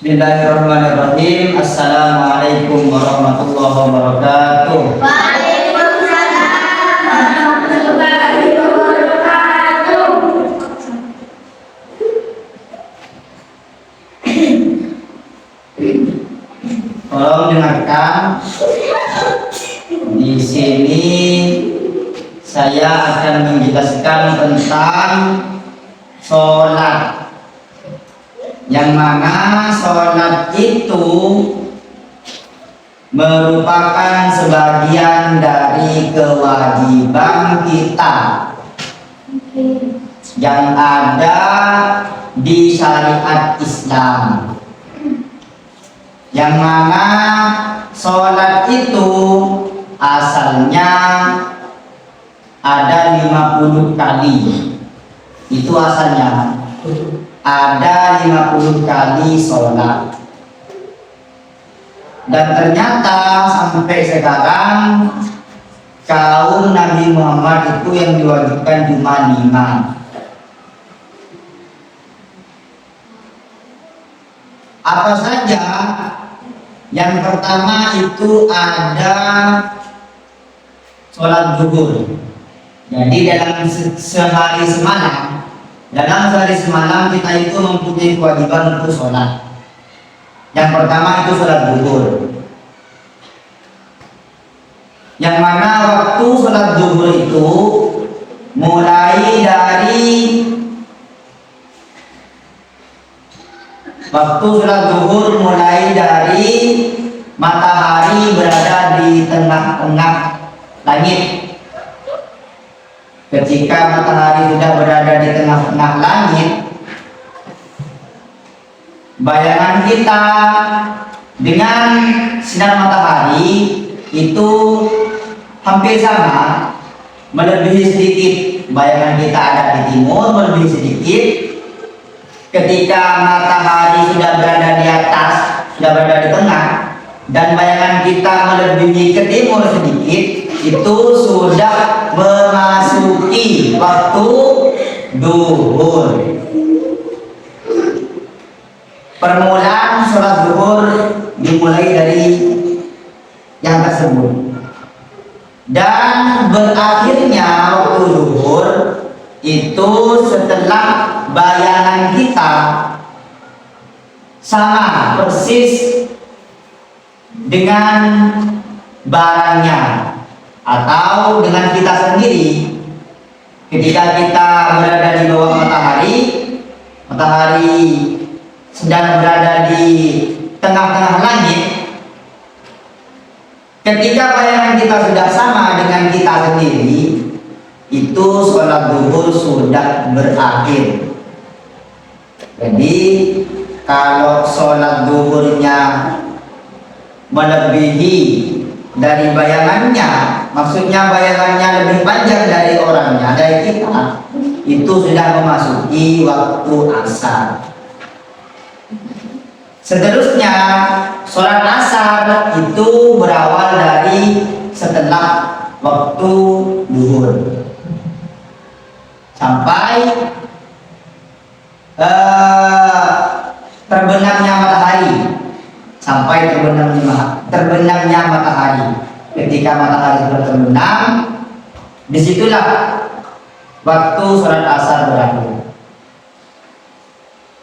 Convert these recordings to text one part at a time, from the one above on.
Bismillahirrahmanirrahim. Assalamualaikum warahmatullahi wabarakatuh. Waalaikumsalam warahmatullahi wabarakatuh. Tolong dengarkan. Di sini saya akan menjelaskan tentang sholat. Yang mana sholat itu merupakan sebagian dari kewajiban kita yang ada di syariat Islam. Yang mana sholat itu asalnya ada 50 kali. Itu asalnya ada 50 kali sholat. Dan ternyata sampai sekarang kaum Nabi Muhammad itu yang diwajibkan cuma 5. Apa saja? Yang pertama itu ada sholat zuhur. Jadi dalam sehari semalam kita itu mempunyai kewajiban untuk sholat. Yang pertama itu sholat zuhur. Yang mana waktu sholat zuhur itu mulai dari matahari berada di tengah-tengah langit. Ketika matahari sudah berada di tengah-tengah langit, bayangan kita dengan sinar matahari itu hampir sama, melebihi sedikit. Bayangan kita ada di timur, melebihi sedikit. Ketika matahari sudah berada di atas, sudah berada di tengah, dan bayangan kita melebihi ke timur sedikit, itu sudah memasuki waktu duhur. Permulaan sholat zuhur dimulai dari yang tersebut, dan berakhirnya waktu zuhur itu setelah bayangan kita sama persis dengan barangnya atau dengan kita sendiri. Ketika kita berada di bawah matahari sedang berada di tengah-tengah langit. Ketika bayangan kita sudah sama dengan kita sendiri, itu sholat zuhur sudah berakhir. Jadi kalau sholat zuhurnya melebihi dari bayangannya, maksudnya bayangannya lebih panjang dari orangnya, dari kita, itu sudah memasuki waktu asar. Seterusnya sholat asar itu berawal dari setelah waktu zuhur sampai terbenamnya matahari. Ketika matahari sudah terbenam, disitulah waktu sholat asar berakhir.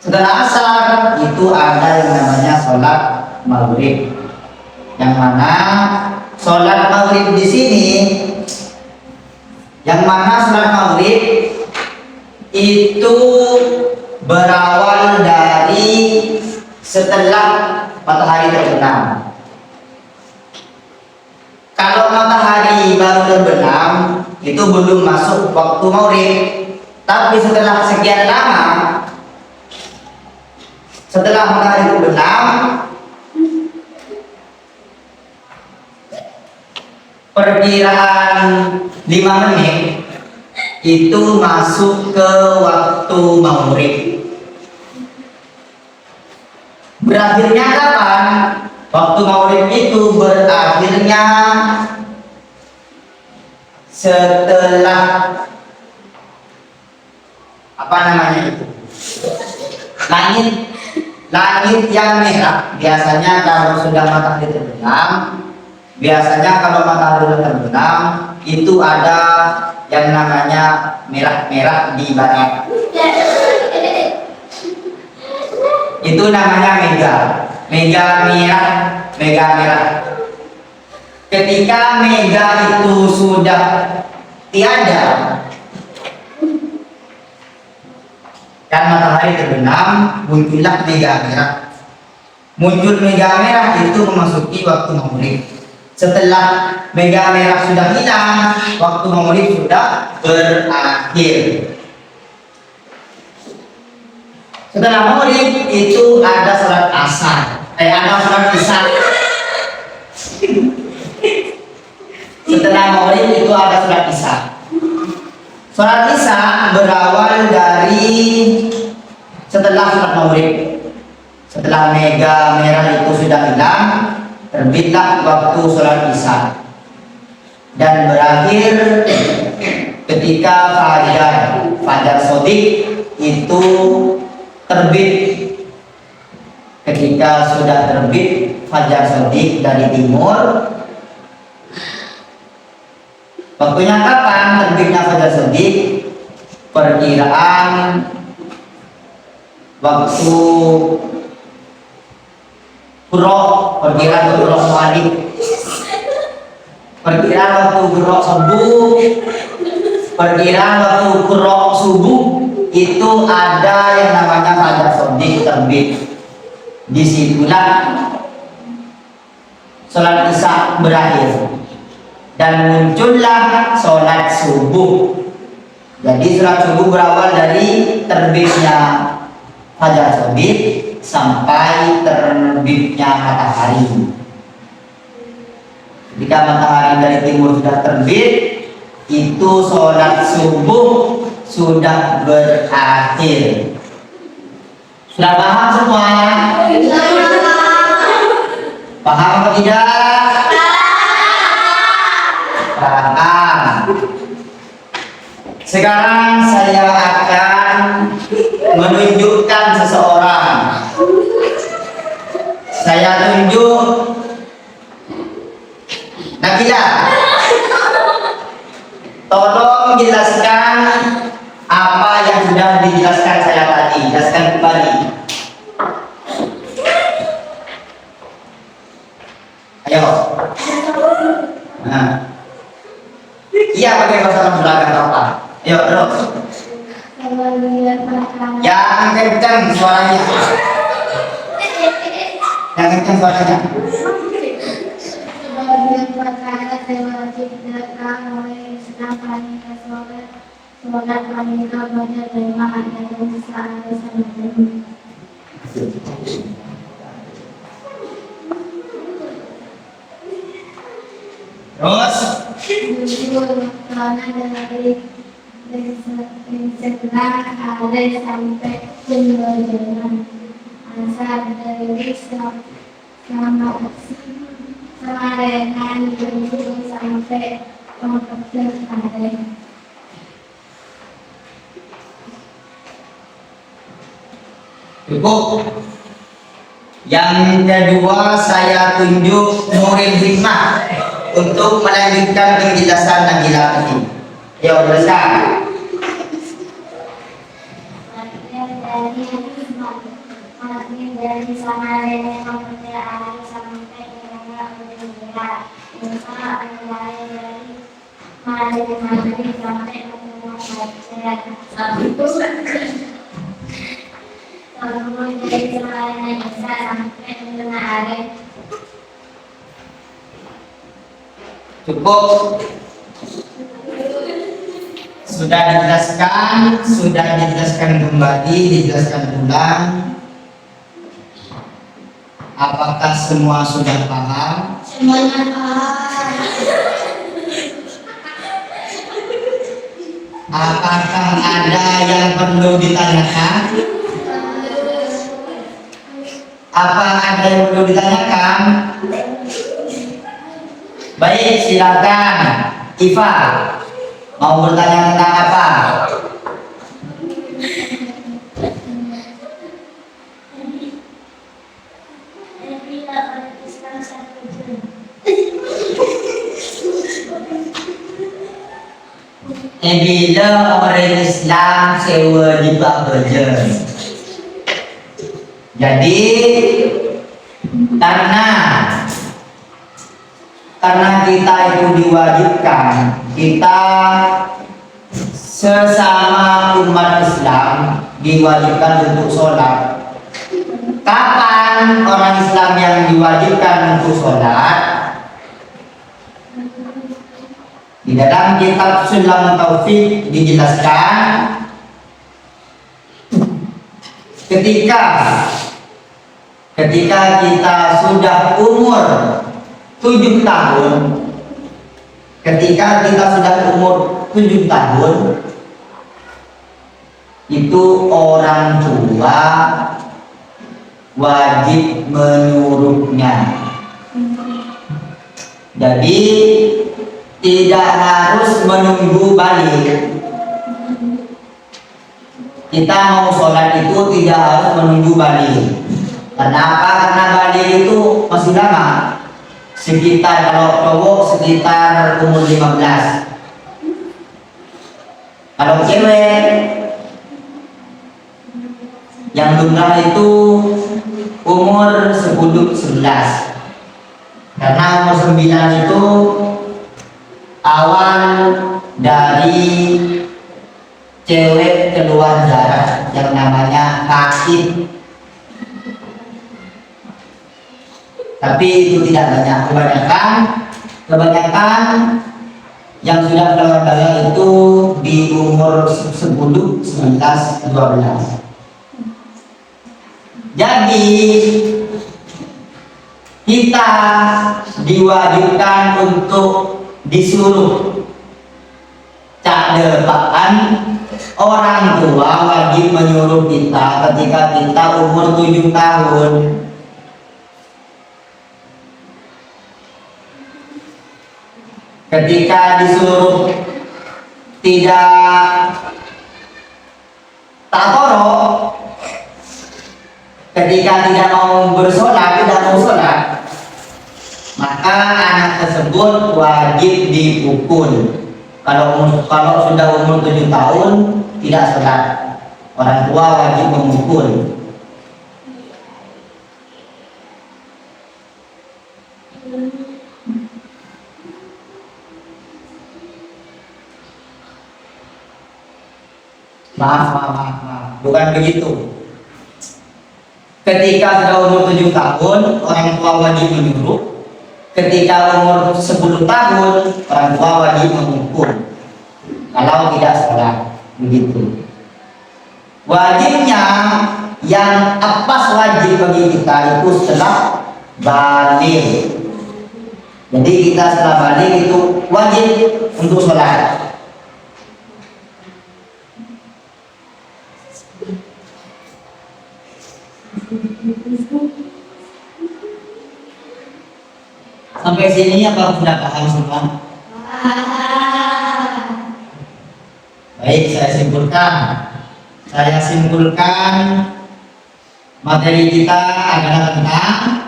Setelah asar itu ada yang namanya sholat maghrib, yang mana sholat maghrib di sini, itu berawal dari setelah matahari terbenam. Kalau matahari baru terbenam, itu belum masuk waktu maghrib. Tapi setelah sekian lama, setelah matahari terbenam, perkiraan 5 menit itu masuk ke waktu maghrib. Berakhirnya kapan? Waktu maghrib itu berakhirnya setelah langit langit yang merah. Biasanya kalau sudah matahari terbenam, biasanya kalau matahari sudah terbenam itu ada yang namanya merah-merah di barat. Itu namanya mega. Mega merah, mega merah. Ketika mega itu sudah tiada, kan matahari terbenam, muncullah mega merah. Muncul mega merah itu memasuki waktu maghrib. Setelah mega merah sudah hilang, waktu maghrib sudah berakhir. Setelah maghrib itu ada sholat asar, ada sholat isya. Setelah maghrib itu ada sholat isya. Sholat isya berawal dari setelah sholat maghrib. Setelah mega merah itu sudah hilang, terbitlah waktu sholat isya dan berakhir ketika fajar shodiq itu terbit. Ketika sudah terbit fajar shodiq dari timur, waktunya kapan terbitnya fajar shodiq? Perkiraan waktu perkiraan waktu kurok subuh, perkiraan waktu kurok subuh itu ada yang namanya fajar shodiq terbit. Disitulah sholat isya berakhir dan muncullah sholat subuh. Jadi sholat subuh berawal dari terbitnya fajar shodiq sampai terbitnya matahari. Ketika matahari dari timur sudah terbit, itu sholat subuh sudah berakhir. Sudah paham semua? Paham atau tidak? Paham. Sekarang saya akan menunjukkan seseorang. Saya tunjuk Nabila. Tolong jelaskan apa yang sudah dijelaskan saya tadi. Jelaskan kembali. Ayo. Nah. Iya, pakai bahasa belakang apa? Ayo, terus. Yang kencang suaranya. Yang kencang suaranya. Sebagian perkara wajib datang oleh Islam wanita sholat wanita pada jemaah dan saat bersama. Terus Karena dari setelah ada sampai penjualan asal dari sama dengan dulu sampai komputer ada. Cukup. Yang kedua saya tunjuk Nuril Hikmah untuk melanjutkan penjelasan Nabila ini. Ayo jelaskan. Dari sama dengan komputer ada sampai dengan bergerak. Misal dari materi sampai dengan Lalu dari selain bisa sampai dengan hari. Cukup. Sudah dijelaskan kembali, dijelaskan ulang. Apakah semua sudah paham? Semuanya paham. Apakah ada yang perlu ditanyakan? Apa ada yang perlu ditanyakan? Baik, silakan. Iva, mau bertanya tentang apa? orang Islam satu jam. Bila orang Islam sewa di bekerja. Jadi karena kita itu diwajibkan, kita sesama umat Islam diwajibkan untuk sholat. Kapan orang Islam yang diwajibkan untuk sholat? Di dalam kitab Sulam Taufik dijelaskan ketika kita sudah umur 7 tahun, itu orang tua wajib menyuruhnya. Jadi tidak harus menunggu balik. Kita mau sholat itu tidak harus menunggu balik. Kenapa? Karena balik itu masih lama. Sekitar, kalau cowok sekitar umur 15. Kalau cewek yang lumrah itu umur 10-11. Karena umur 9 itu awal dari cewek keluar darah yang namanya haid. Tapi itu tidak banyak. Kebanyakan yang sudah keluar darah itu di umur 10, 11, 12. Jadi kita diwajibkan untuk disuruh cadepan. Orang tua wajib menyuruh kita ketika kita umur 7 tahun. Ketika disuruh tidak takoro, ketika tidak mau bersolat, maka anak tersebut wajib dipukul. Kalau sudah umur 7 tahun tidak sholat, orang tua wajib memukul. Maaf, bukan begitu. Ketika sudah umur 7 tahun, orang tua wajib menyuruh. Ketika umur 10 tahun, orang tua wajib memukul. Kalau tidak sholat, begitu. Wajibnya yang pas wajib bagi kita itu setelah balik. Jadi kita setelah balik itu wajib untuk sholat. Sampai sini apa sudah paham semua? Baik, saya simpulkan materi kita adalah tentang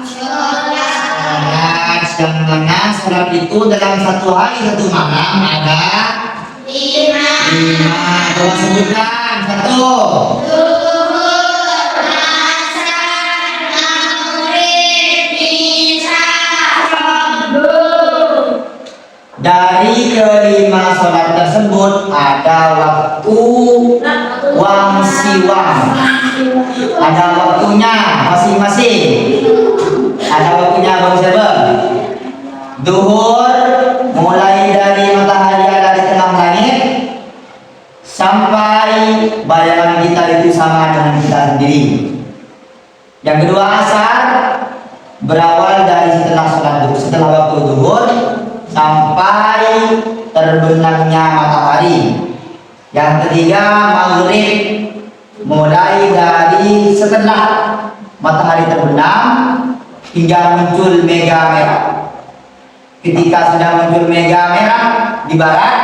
sholat. Yang mana sholat itu dalam satu hari satu malam ada 5. Coba sebutkan. 1. Dari kelima sholat tersebut ada waktu wangsiwang, ada waktunya masing-masing. Ada waktunya bang siapa? Duhur mulai dari matahari ada di tengah langit sampai bayangan kita itu sama dengan kita sendiri. Yang kedua asar berawal dari setelah waktu duhur sampai terbenamnya matahari. Yang ketiga maghrib mulai dari setelah matahari terbenam hingga muncul mega merah. Ketika sudah muncul mega merah di barat,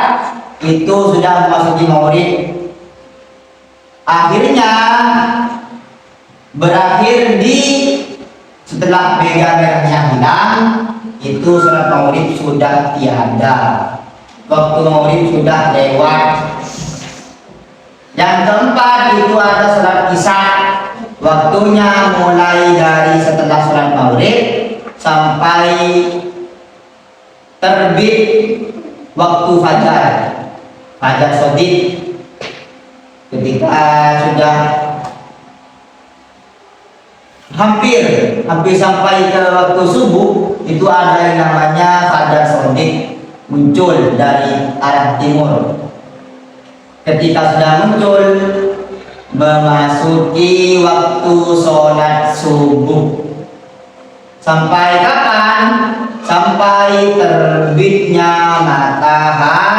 itu sudah memasuki maghrib. Akhirnya berakhir di setelah mega merahnya hilang, itu sholat maghrib sudah tiada, waktu maghrib sudah lewat. Yang keempat itu ada sholat isya, waktunya mulai dari setelah sholat maghrib sampai terbit waktu fajar, fajar sodik. Ketika sudah hampir sampai ke waktu subuh, itu ada yang namanya fajar sodik muncul dari arah timur. Ketika sudah muncul, memasuki waktu sholat subuh. Sampai kapan? Sampai terbitnya matahari.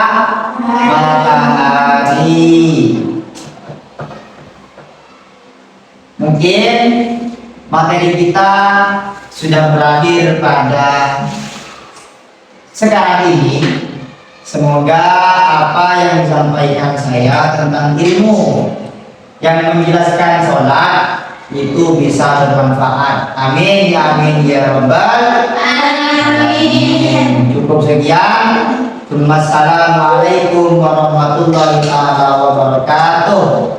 Mungkin materi kita sudah berakhir pada sekarang ini. Semoga apa yang disampaikan saya tentang ilmu yang menjelaskan sholat itu bisa bermanfaat. Amin ya amin ya rabbal alamin. Cukup sekian. Assalamualaikum warahmatullahi wabarakatuh.